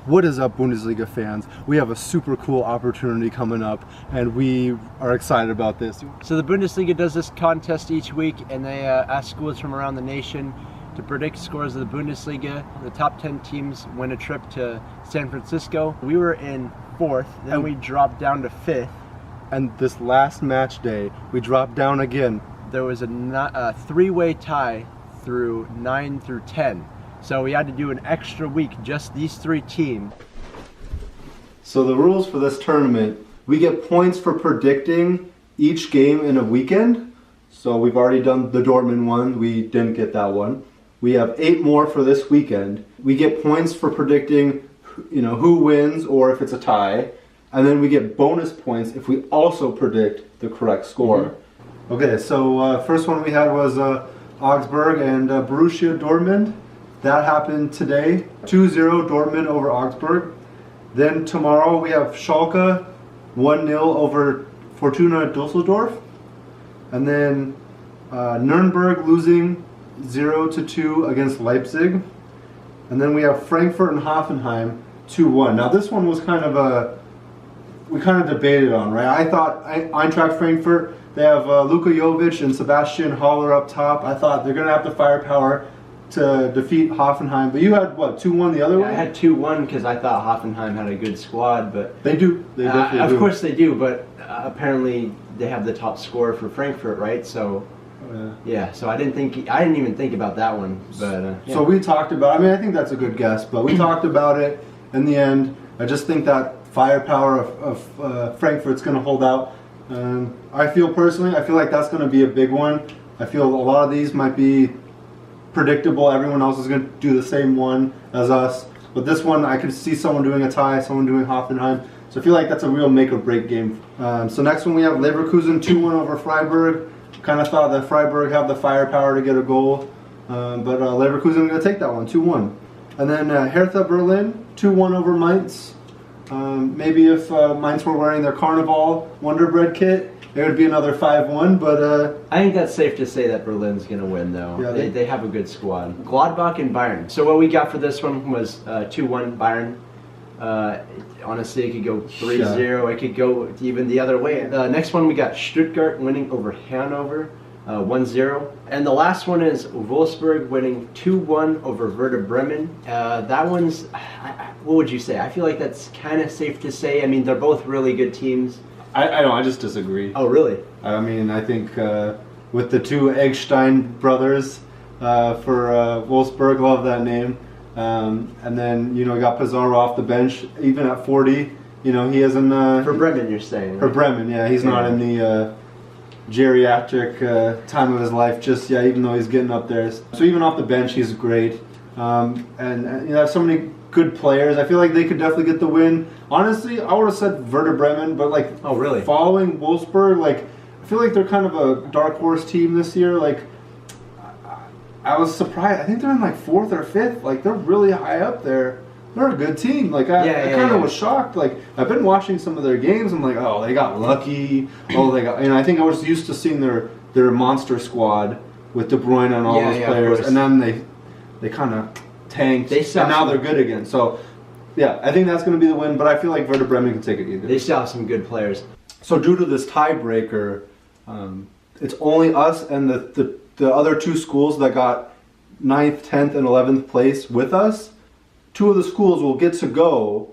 What is up, Bundesliga fans? We have a super cool opportunity coming up, and we are excited about this. So the Bundesliga does this contest each week, and they ask schools from around the nation to predict scores of the Bundesliga. The top 10 teams win a trip to San Francisco. We were in 4th, then we dropped down to 5th. And this last match day, we dropped down again. There was a three-way tie through 9 through 10. So we had to do an extra week, just these 3 teams. So the rules for this tournament, we get points for predicting each game in a weekend. So we've already done the Dortmund one, we didn't get that one. We have 8 more for this weekend. We get points for predicting, who wins or if it's a tie. And then we get bonus points if we also predict the correct score. Okay, so first one we had was Augsburg and Borussia Dortmund. That happened today, 2-0 Dortmund over Augsburg. Then tomorrow we have Schalke 1-0 over Fortuna Düsseldorf. And then Nuremberg losing 0-2 against Leipzig. And then we have Frankfurt and Hoffenheim 2-1. Now this one was we kind of debated on, right? I thought Eintracht Frankfurt, they have Luka Jovic and Sebastian Haller up top. I thought they're going to have the firepower to defeat Hoffenheim, but you had what, 2-1 the other way? I had 2-1 because I thought Hoffenheim had a good squad, but they do. They definitely do. Of course they do, but apparently they have the top scorer for Frankfurt, right? So yeah. So I didn't even think about that one, but So we talked about. I think that's a good guess, but we talked about it in the end. I just think that firepower of Frankfurt's going to hold out. I feel like that's going to be a big one. I feel a lot of these might be predictable. Everyone else is going to do the same one as us, but this one I could see someone doing a tie, someone doing Hoffenheim, so I feel like that's a real make or break game. So next one we have Leverkusen 2-1 over Freiburg. Kind of thought that Freiburg had the firepower to get a goal, but Leverkusen going to take that one 2-1. And then Hertha Berlin 2-1 over Mainz. Maybe if Mainz were wearing their Carnival Wonder Bread kit, it would be another 5-1, but I think that's safe to say that Berlin's going to win, though. Yeah, they have a good squad. Gladbach and Bayern. So what we got for this one was 2-1 Bayern. Honestly, it could go 3-0. It could go even the other way. Next one, we got Stuttgart winning over Hanover, 1-0. And the last one is Wolfsburg winning 2-1 over Werder Bremen. That one's, what would you say? I feel like that's kind of safe to say. I mean, they're both really good teams. I just disagree. Oh, really? I mean, I think with the 2 Eggstein brothers for Wolfsburg, love that name. And then, got Pizarro off the bench, even at 40. He isn't... for Bremen, you're saying, right? For Bremen, yeah. He's not in the geriatric time of his life just yet, even though he's getting up there. So even off the bench, he's great. And you have so many good players. I feel like they could definitely get the win. Honestly, I would have said Werder Bremen, but oh, really? Following Wolfsburg, I feel like they're kind of a dark horse team this year. I was surprised. I think they're in 4th or 5th. They're really high up there. They're a good team. I kind of was shocked. I've been watching some of their games. I'm like, oh, they got lucky. Oh, they got. And I think I was used to seeing their monster squad with De Bruyne and all those players, and then they kind of tanked, and now they're good again. So, yeah, I think that's going to be the win, but I feel like Werder Bremen can take it either. They still have some good players. So due to this tiebreaker, it's only us and the other 2 schools that got 9th, 10th, and 11th place with us. 2 of the schools will get to go,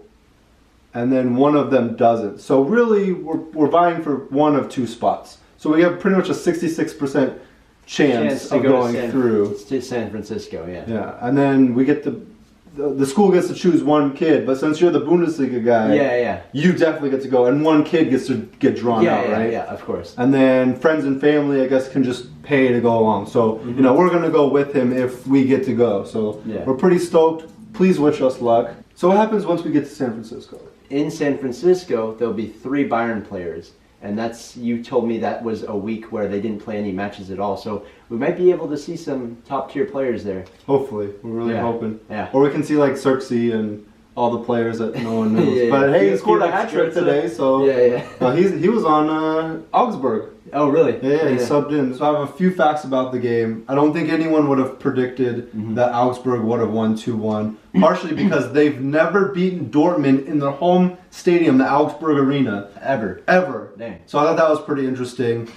and then one of them doesn't. So really, we're vying for one of 2 spots. So we have pretty much a 66% chance of going through to San Francisco. Yeah, and then we get the school gets to choose 1 kid, but since you're the Bundesliga guy, you definitely get to go, and 1 kid gets to get drawn out, right? Yeah, of course. And then friends and family, I guess, can just pay to go along. So we're gonna go with him if we get to go. So we're pretty stoked. Please wish us luck. So what happens once we get to San Francisco? In San Francisco, there'll be 3 Bayern players. And you told me that was a week where they didn't play any matches at all. So we might be able to see some top tier players there. Hopefully. We're really hoping. Yeah. Or we can see Xerxes and all the players that no one knows. Yeah, but hey, he he scored a looks hat trick good, today, so yeah. he was on Augsburg. Oh, really? Yeah, he subbed in. So I have a few facts about the game. I don't think anyone would have predicted that Augsburg would have won 2-1, partially because they've never beaten Dortmund in their home stadium, the Augsburg Arena. Ever. Dang. So I thought that was pretty interesting.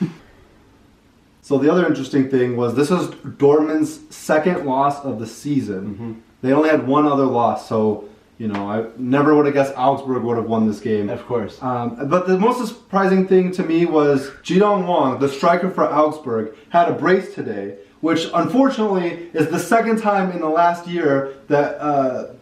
So the other interesting thing was this is Dortmund's second loss of the season. They only had one other loss, so you know I never would have guessed Augsburg would have won this game. Of course. But the most surprising thing to me was Jidong Wong, the striker for Augsburg, had a brace today, which unfortunately is the second time in the last year that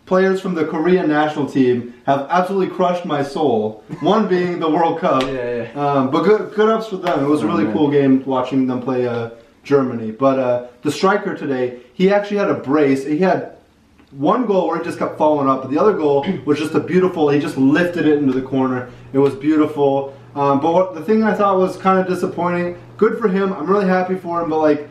players from the Korean national team have absolutely crushed my soul. One being the World Cup. But good ups for them. It was a really cool game watching them play Germany. But the striker today, he actually had a brace. He had one goal where he just kept following up, but the other goal was just a beautiful, he just lifted it into the corner. It was beautiful. But the thing I thought was kind of disappointing, good for him, I'm really happy for him, but like,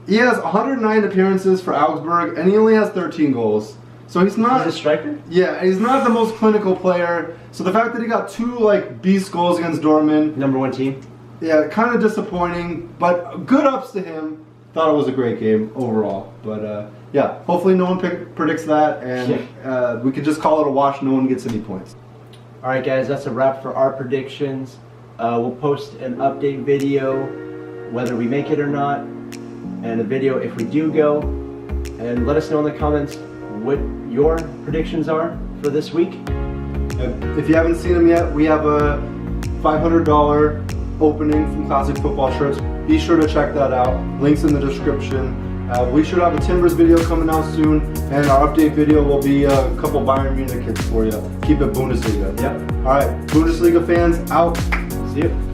he has 109 appearances for Augsburg, and he only has 13 goals. So he's not... He's a striker? Yeah, he's not the most clinical player. So the fact that he got 2 like beast goals against Dortmund... Number 1 team? Yeah, kind of disappointing, but good ups to him. Thought it was a great game overall. But yeah, hopefully no one predicts that, and we could just call it a wash. No one gets any points. All right, guys, that's a wrap for our predictions. We'll post an update video, whether we make it or not, and a video if we do go. And let us know in the comments what your predictions are for this week. If you haven't seen them yet, we have a $500 opening from Classic Football Shirts. Be sure to check that out. Links in the description. We should have a Timbers video coming out soon, and our update video will be a couple Bayern Munich kits for you. Keep it Bundesliga. Yep. All right, Bundesliga fans, out. See you.